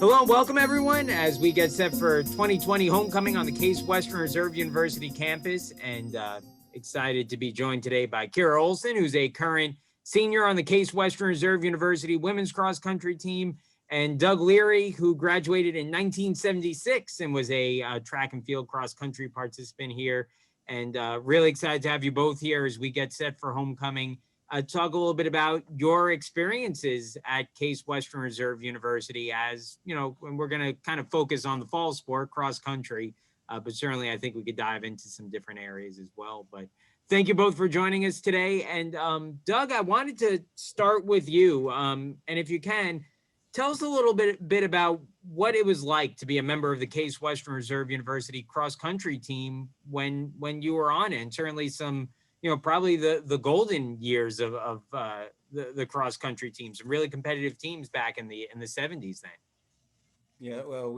Hello and welcome everyone as we get set for 2020 homecoming on the Case Western Reserve University campus, and excited to be joined today by Kiera Olson, who's a current senior on the Case Western Reserve University women's cross country team, and Doug Leary, who graduated in 1976 and was a track and field cross country participant here. And really excited to have you both here as we get set for homecoming. Talk a little bit about your experiences at Case Western Reserve University, as you know, and we're going to kind of focus on the fall sport, cross country, but certainly I think we could dive into some different areas as well. But thank you both for joining us today. And Doug, I wanted to start with you, and if you can, tell us a little bit about what it was like to be a member of the Case Western Reserve University cross country team when you were on it, and certainly some, you know, probably the golden years of the cross country teams, some really competitive teams back in the 70s then. Yeah, well,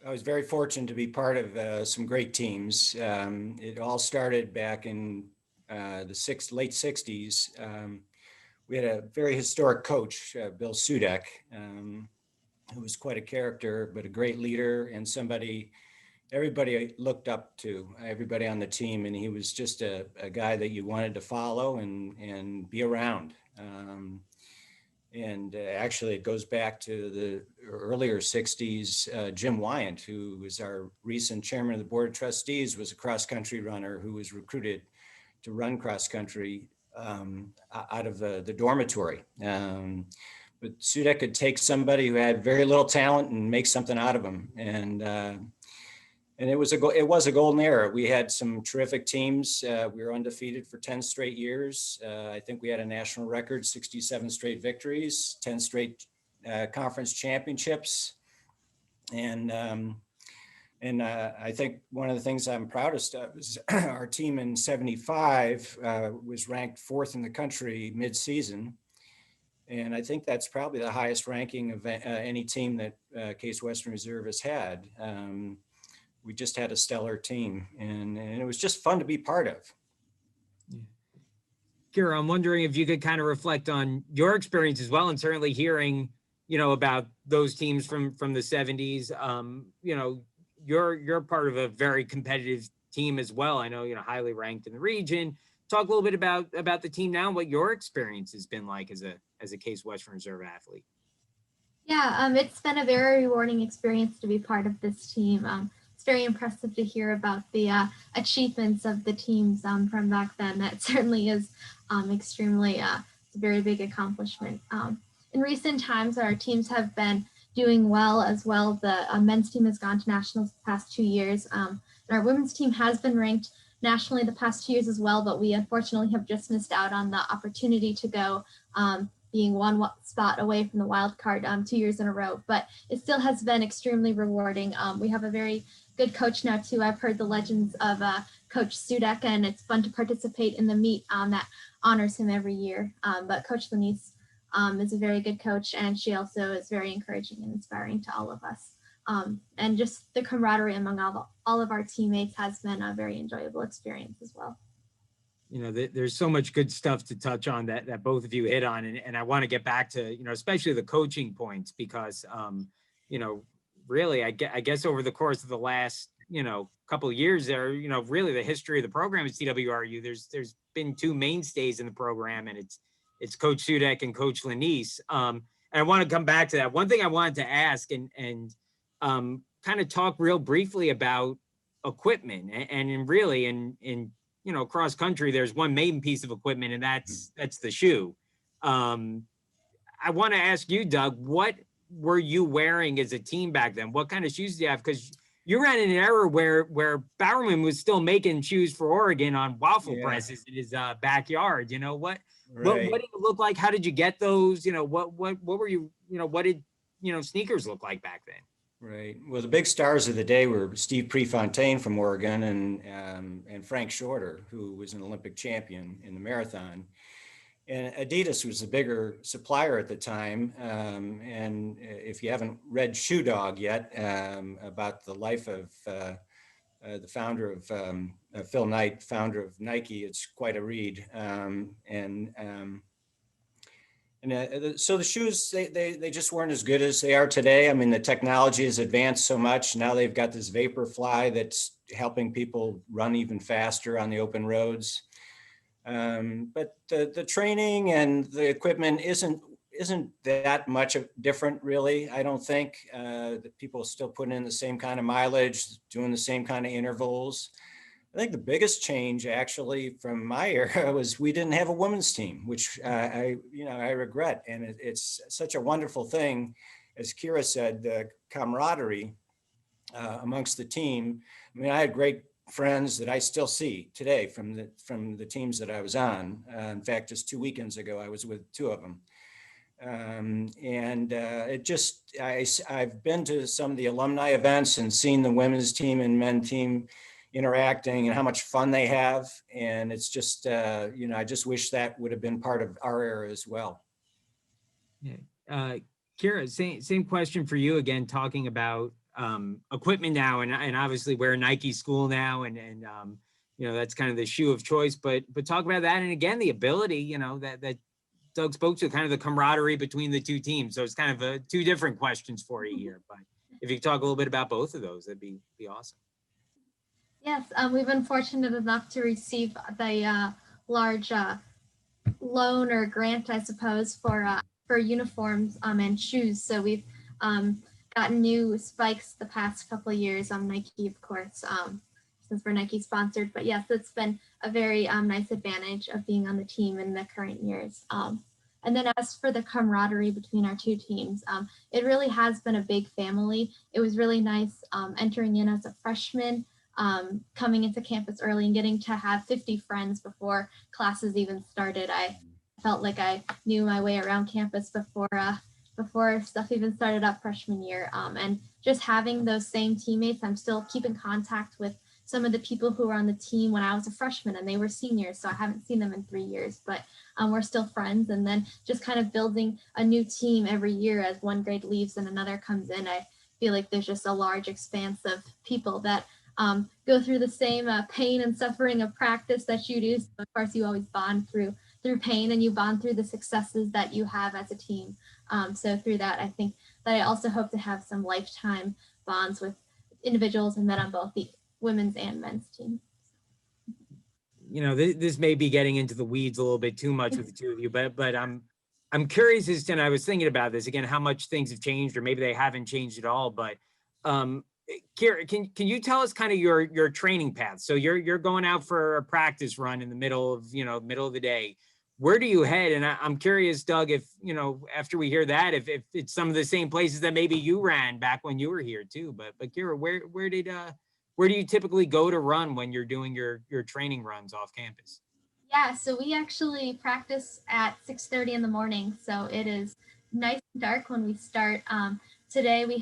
I was very fortunate to be part of some great teams. It all started back in the late 60s. We had a very historic coach, Bill Sudek, who was quite a character, but a great leader and somebody everybody looked up to, everybody on the team, and he was just a guy that you wanted to follow and be around. Actually, it goes back to the earlier 60s. Jim Wyant, who was our recent chairman of the board of trustees, was a cross-country runner who was recruited to run cross-country out of the dormitory. But Sudek could take somebody who had very little talent and make something out of them. And it was a golden era. We had some terrific teams. We were undefeated for 10 straight years. I think we had a national record, 67 straight victories, 10 straight conference championships. And I think one of the things I'm proudest of is our team in 75 was ranked 4th in the country mid-season. And I think that's probably the highest ranking of any team that Case Western Reserve has had. We just had a stellar team, and it was just fun to be part of. Yeah. Kiera, I'm wondering if you could kind of reflect on your experience as well, and certainly hearing, you know, about those teams from the 70s. You know, you're part of a very competitive team as well. I know, you know, highly ranked in the region. Talk a little bit about the team now and what your experience has been like as a Case Western Reserve athlete. Yeah, it's been a very rewarding experience to be part of this team. It's very impressive to hear about the achievements of the teams from back then. That certainly is extremely, it's a very big accomplishment. In recent times, our teams have been doing well as well. The men's team has gone to nationals the past 2 years. And our women's team has been ranked nationally the past 2 years as well, but we unfortunately have just missed out on the opportunity to go, being one spot away from the wild card 2 years in a row. But it still has been extremely rewarding. We have a very good coach now too. I've heard the legends of Coach Sudek, and it's fun to participate in the meet that honors him every year. But Coach Lanice is a very good coach, and she also is very encouraging and inspiring to all of us. And just the camaraderie among all of our teammates has been a very enjoyable experience as well. You know, there's so much good stuff to touch on that both of you hit on. And I want to get back to, you know, especially the coaching points, because, you know, really, I guess over the course of the last, you know, couple of years there, you know, really the history of the program at CWRU, there's been 2 mainstays in the program, and it's Coach Sudek and Coach Lanice. And I want to come back to that. One thing I wanted to ask and kind of talk real briefly about equipment, and really in you know, cross country, there's one main piece of equipment, and that's the shoe. I want to ask you, Doug, what were you wearing as a team back then? What kind of shoes do you have? Because you ran in an era where Bowerman was still making shoes for Oregon on waffle presses in his backyard. You know, what did it look like? How did you get those? You know, what were you, you know, what did, you know, sneakers look like back then? Right. Well, the big stars of the day were Steve Prefontaine from Oregon and Frank Shorter, who was an Olympic champion in the marathon. And Adidas was the bigger supplier at the time. And if you haven't read Shoe Dog yet, about the life of the founder of Phil Knight, founder of Nike, it's quite a read. And so the shoes, they just weren't as good as they are today. I mean, the technology has advanced so much. Now they've got this Vaporfly that's helping people run even faster on the open roads. But the training and the equipment isn't that much different, really. I don't think that people are still putting in the same kind of mileage, doing the same kind of intervals. I think the biggest change actually from my era was we didn't have a women's team, which I regret. And it's such a wonderful thing, as Kiera said, the camaraderie amongst the team. I mean, I had great friends that I still see today from the teams that I was on. In fact, just 2 weekends ago, I was with 2 of them. I've been to some of the alumni events and seen the women's team and men's team interacting and how much fun they have. And it's just, I just wish that would have been part of our era as well. Yeah. Kiera, same question for you again, talking about equipment now, and obviously we're a Nike school now, and that's kind of the shoe of choice, but talk about that. And again, the ability, that Doug spoke to, kind of the camaraderie between the 2 teams. So it's kind of 2 different questions for you here, but if you could talk a little bit about both of those, that'd be awesome. Yes, we've been fortunate enough to receive the large loan or grant, I suppose, for uniforms and shoes. So we've gotten new spikes the past couple of years on Nike, of course, since we're Nike sponsored. But yes, it's been a very nice advantage of being on the team in the current years. And then as for the camaraderie between our 2 teams, it really has been a big family. It was really nice entering in as a freshman, coming into campus early and getting to have 50 friends before classes even started. I felt like I knew my way around campus before stuff even started up freshman year. And just having those same teammates, I'm still keeping contact with some of the people who were on the team when I was a freshman and they were seniors. So I haven't seen them in 3 years, but we're still friends. And then just kind of building a new team every year as one grade leaves and another comes in. I feel like there's just a large expanse of people that go through the same pain and suffering of practice that you do. So of course, you always bond through pain, and you bond through the successes that you have as a team. So through that, I think that I also hope to have some lifetime bonds with individuals and met on both the women's and men's team. This may be getting into the weeds a little bit too much with the 2 of you, but I'm curious as to, and I was thinking about this again, how much things have changed, or maybe they haven't changed at all. But Kiera, can you tell us kind of your training path? So you're going out for a practice run in the middle of the day. Where do you head? And I'm curious, Doug, if after we hear that, if it's some of the same places that maybe you ran back when you were here too. But Kiera, where do you typically go to run when you're doing your training runs off campus? Yeah, so we actually practice at 6:30 in the morning. So it is nice and dark when we start. Today we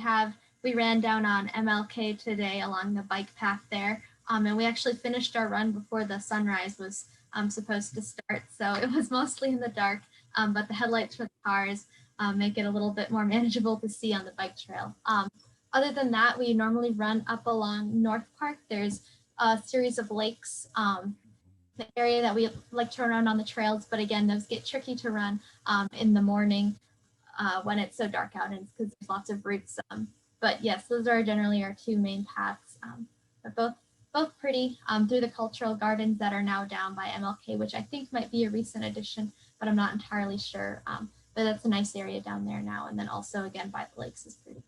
ran down on MLK today along the bike path there. And we actually finished our run before the sunrise was supposed to start. So it was mostly in the dark, but the headlights for the cars make it a little bit more manageable to see on the bike trail. Other than that, we normally run up along North Park. There's a series of lakes, the area that we like to run on the trails. But again, those get tricky to run in the morning when it's so dark out, and it's because there's lots of routes. But yes, those are generally our 2 main paths. But both pretty, through the cultural gardens that are now down by MLK, which I think might be a recent addition, but I'm not entirely sure. But that's a nice area down there now. And then also again by the lakes is pretty.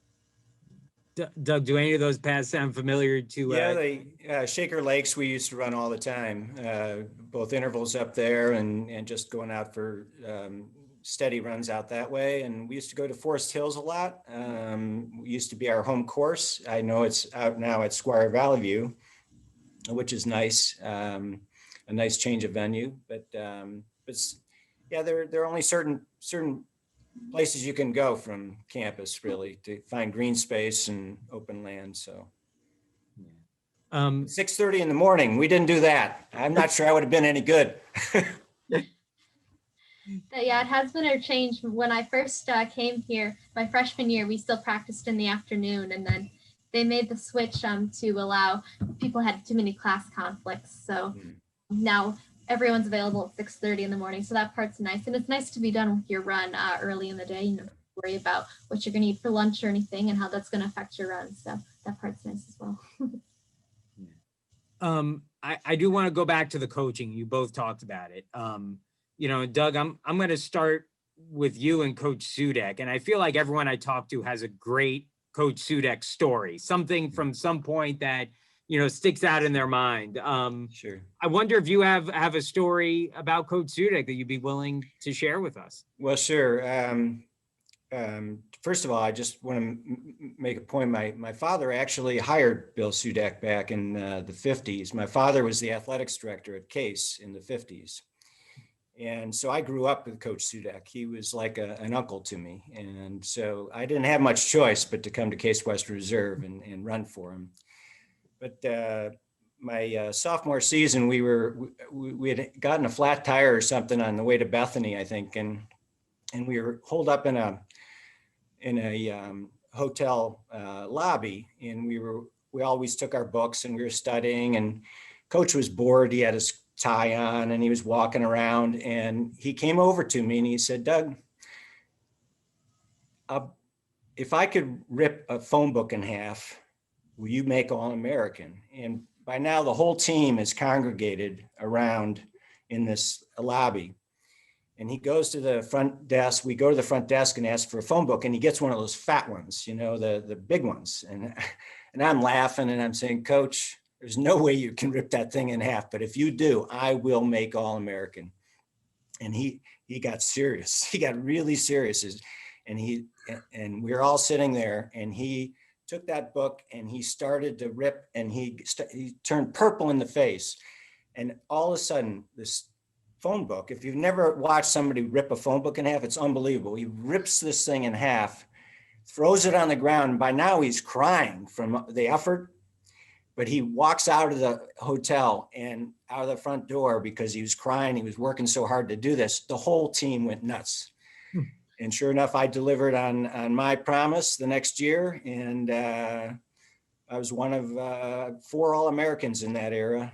Doug, do any of those paths sound familiar to? Yeah, Shaker Lakes we used to run all the time, both intervals up there and just going out for steady runs out that way. And we used to go to Forest Hills a lot. Used to be our home course. I know it's out now at Squire Valley View, which is nice, a nice change of venue. But yeah, there are only certain places you can go from campus really to find green space and open land. So 6:30 in the morning, we didn't do that. I'm not sure I would have been any good. Yeah, it has been a change. When I first came here, my freshman year, we still practiced in the afternoon, and then they made the switch to allow people who had too many class conflicts. So now everyone's available at 6:30 in the morning. So that part's nice. And it's nice to be done with your run early in the day. You know, worry about what you're going to eat for lunch or anything and how that's going to affect your run. So that part's nice as well. I do want to go back to the coaching. You both talked about it. You know, Doug, I'm going to start with you and Coach Sudek. And I feel like everyone I talk to has a great Coach Sudek story, something from some point that, you know, sticks out in their mind. Sure. I wonder if you have a story about Coach Sudek that you'd be willing to share with us. Well, sure. First of all, I just want to make a point. My father actually hired Bill Sudek back in the 50s. My father was the athletics director at Case in the 50s. And so I grew up with Coach Sudek. He was like an uncle to me. And so I didn't have much choice but to come to Case Western Reserve and run for him. But my sophomore season, we had gotten a flat tire or something on the way to Bethany, I think. And we were holed up in a hotel lobby, and we always took our books and we were studying, and Coach was bored. He had his tie on and he was walking around, and he came over to me and he said, "Doug, if I could rip a phone book in half, will you make All-American?" And by now the whole team is congregated around in this lobby. And he goes to the front desk. We go to the front desk and ask for a phone book, and he gets one of those fat ones, you know, the big ones. And I'm laughing and I'm saying, "Coach, there's no way you can rip that thing in half, but if you do, I will make All-American." And he got serious. He got really serious. And we were all sitting there, and he took that book and he started to rip, and he turned purple in the face. And all of a sudden, this phone book, if you've never watched somebody rip a phone book in half, it's unbelievable. He rips this thing in half, throws it on the ground. And by now he's crying from the effort, but he walks out of the hotel and out of the front door because he was crying. He was working so hard to do this. The whole team went nuts. And sure enough, I delivered on my promise the next year. And I was one of 4 All-Americans in that era.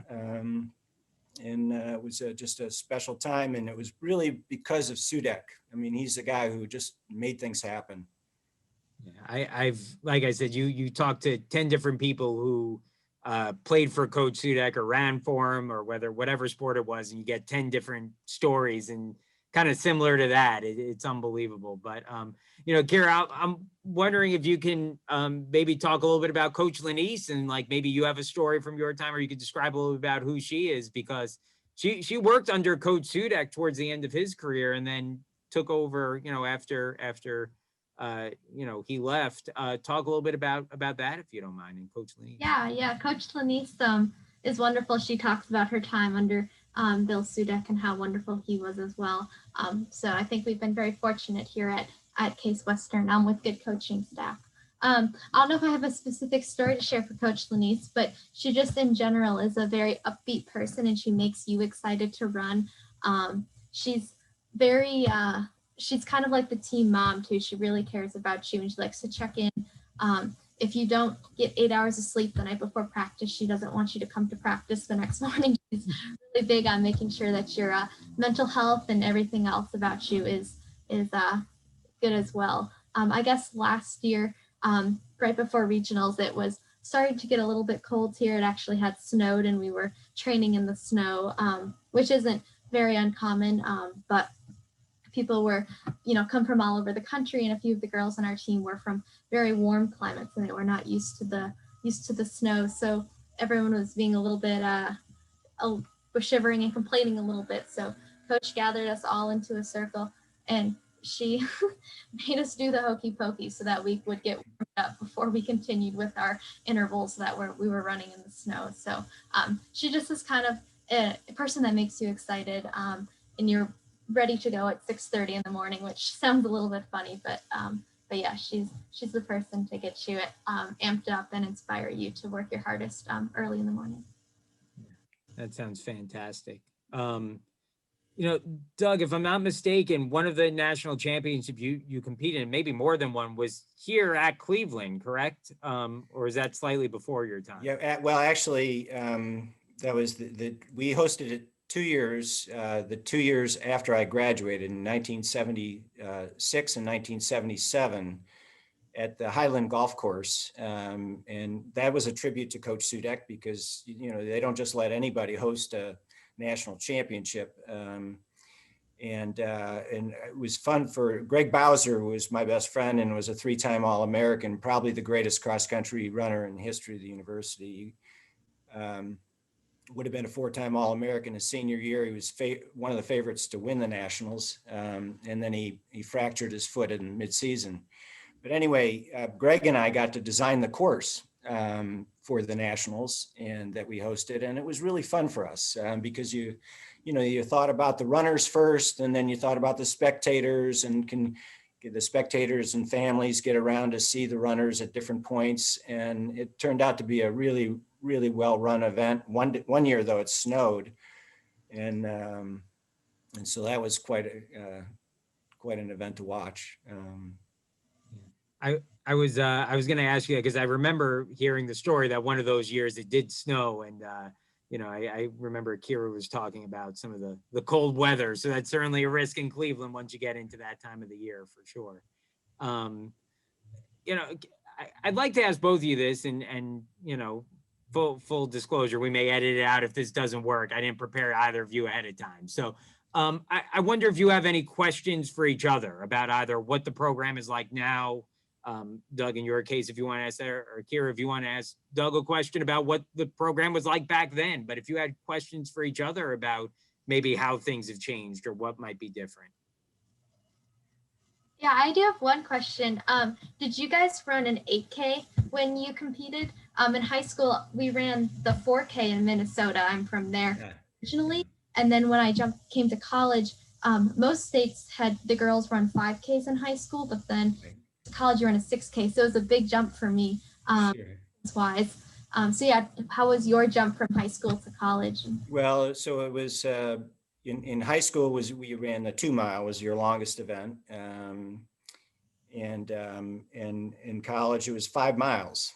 And it was just a special time. And it was really because of Sudek. I mean, he's the guy who just made things happen. Yeah, I've, like I said, you talked to 10 different people who played for Coach Sudek or ran for him, or whatever sport it was, and you get 10 different stories, and kind of similar to that. It's unbelievable. But, you know, Kiera, I'm wondering if you can maybe talk a little bit about Coach Lanice, and like maybe you have a story from your time, or you could describe a little bit about who she is, because she worked under Coach Sudek towards the end of his career, and then took over, you know, after you know, he left. Talk a little bit about that, if you don't mind, and Coach Lanice. Yeah. Coach Lanice is wonderful. She talks about her time under Bill Sudek and how wonderful he was as well. So I think we've been very fortunate here at Case Western with good coaching staff. I don't know if I have a specific story to share for Coach Lanice, but she just in general is a very upbeat person, and she makes you excited to run. She's very, she's kind of like the team mom too. She really cares about you, and she likes to check in. If you don't get 8 hours of sleep the night before practice, she doesn't want you to come to practice the next morning. She's really big on making sure that your mental health and everything else about you is good as well. I guess last year, right before regionals, it was starting to get a little bit cold here. It actually had snowed, and we were training in the snow, which isn't very uncommon, but people were, you know, come from all over the country, and a few of the girls on our team were from very warm climates, and they were not used to the snow. So everyone was being a little bit, was shivering and complaining a little bit. So Coach gathered us all into a circle, and she made us do the hokey pokey so that we would get warmed up before we continued with our intervals that we were running in the snow. So she just is kind of a person that makes you excited, and you're ready to go at 6:30 in the morning, which sounds a little bit funny, but yeah, she's the person to get you amped up and inspire you to work your hardest early in the morning. That sounds fantastic. You know, Doug, if I'm not mistaken, one of the national championships you competed in, maybe more than one, was here at Cleveland, correct? Or is that slightly before your time? Yeah, well, actually, that was we hosted it 2 years, the 2 years after I graduated in 1976 and 1977 at the Highland Golf Course. And that was a tribute to Coach Sudek because, they don't just let anybody host a national championship. And it was fun for Greg Bowser, who was my best friend and was a 3-time All-American, probably the greatest cross-country runner in the history of the university. Would have been a 4-time All-American his senior year. He was one of the favorites to win the nationals. And then he fractured his foot in mid-season. But anyway, Greg and I got to design the course for the nationals and that we hosted. And it was really fun for us because you thought about the runners first, and then you thought about the spectators, and can the spectators and families get around to see the runners at different points. And it turned out to be a really, really well-run event. One year though, it snowed. And so that was quite an event to watch. I was going to ask you, because I remember hearing the story that one of those years it did snow, and I remember Kiera was talking about some of the cold weather. So that's certainly a risk in Cleveland once you get into that time of the year, for sure. I'd like to ask both of you this, and full disclosure, we may edit it out if this doesn't work. I didn't prepare either of you ahead of time. So I wonder if you have any questions for each other about either what the program is like now. Doug, in your case, if you want to ask that, or Kiera, if you want to ask Doug a question about what the program was like back then. But if you had questions for each other about maybe how things have changed or what might be different. Yeah, I do have one question. Did you guys run an 8K when you competed? In high school, we ran the 4K in Minnesota. I'm from there originally. And then when I came to college, most states had the girls run 5Ks in high school, but then college you run a 6K. So it was a big jump for me, wise. So yeah, how was your jump from high school to college? Well, so it was in high school we ran the 2 mile was your longest event. And in college it was 5 miles.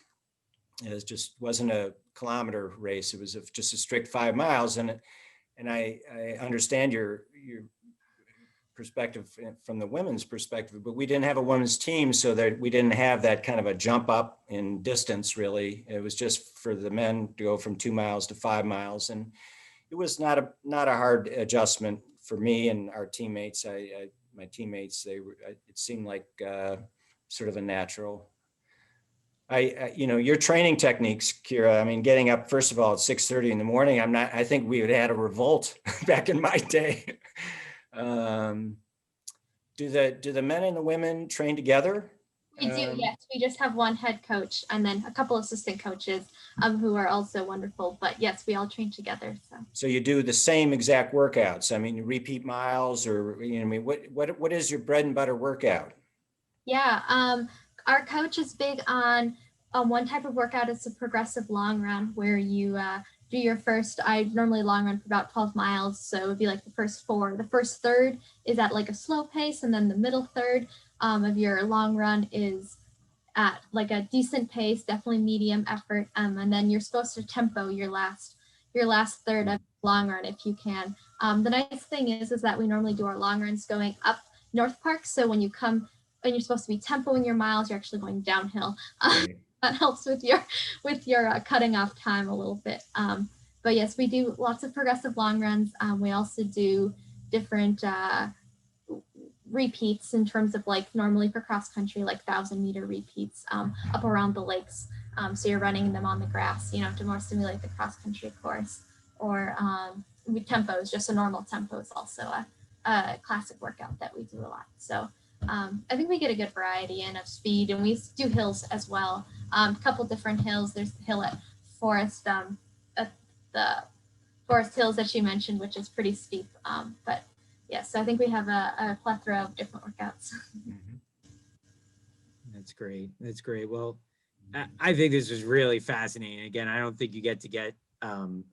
It just wasn't a kilometer race. It was just a strict 5 miles. And I understand your perspective from the women's perspective, but we didn't have a women's team, so that we didn't have that kind of a jump up in distance. Really, it was just for the men to go from 2 miles to 5 miles, and it was not a hard adjustment for me and our teammates. My teammates, it seemed like sort of a natural. Your training techniques, Kiera, I mean, getting up, first of all, at 6:30 in the morning, I think we would have had a revolt back in my day. Do the men and the women train together? We do, yes. We just have one head coach and then a couple assistant coaches who are also wonderful. But yes, we all train together. So you do the same exact workouts. I mean, repeat miles, or what is your bread and butter workout? Yeah, our coach is big on one type of workout. It's a progressive long run where you do your first. I normally long run for about 12 miles, so it would be like the first 4. The first third is at like a slow pace, and then the middle third of your long run is at like a decent pace, definitely medium effort, and then you're supposed to tempo your last third of long run if you can. The nice thing is that we normally do our long runs going up North Park, so when you're supposed to be tempoing your miles, you're actually going downhill. Right. That helps with your cutting off time a little bit. But yes, we do lots of progressive long runs. We also do different repeats in terms of like normally for cross country, like 1,000-meter repeats up around the lakes. So you're running them on the grass, to more stimulate the cross country course. Or tempo is just a normal tempo is also a classic workout that we do a lot. So I think we get a good variety in of speed, and we do hills as well. A couple different hills. There's the hill at the Forest Hills that you mentioned, which is pretty steep. But yes, I think we have a plethora of different workouts. That's great. That's great. Well, I think this was really fascinating. Again, I don't think you get 2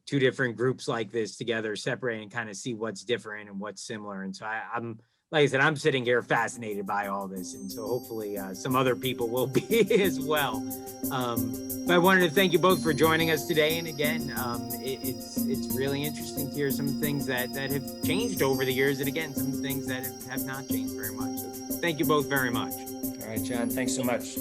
different groups like this together, separate, and kind of see what's different and what's similar. And so I'm like I said, I'm sitting here fascinated by all this, and so hopefully some other people will be as well. But I wanted to thank you both for joining us today. And again, it's really interesting to hear some things that have changed over the years, and again, some things that have not changed very much. So thank you both very much. All right, John, thanks so much.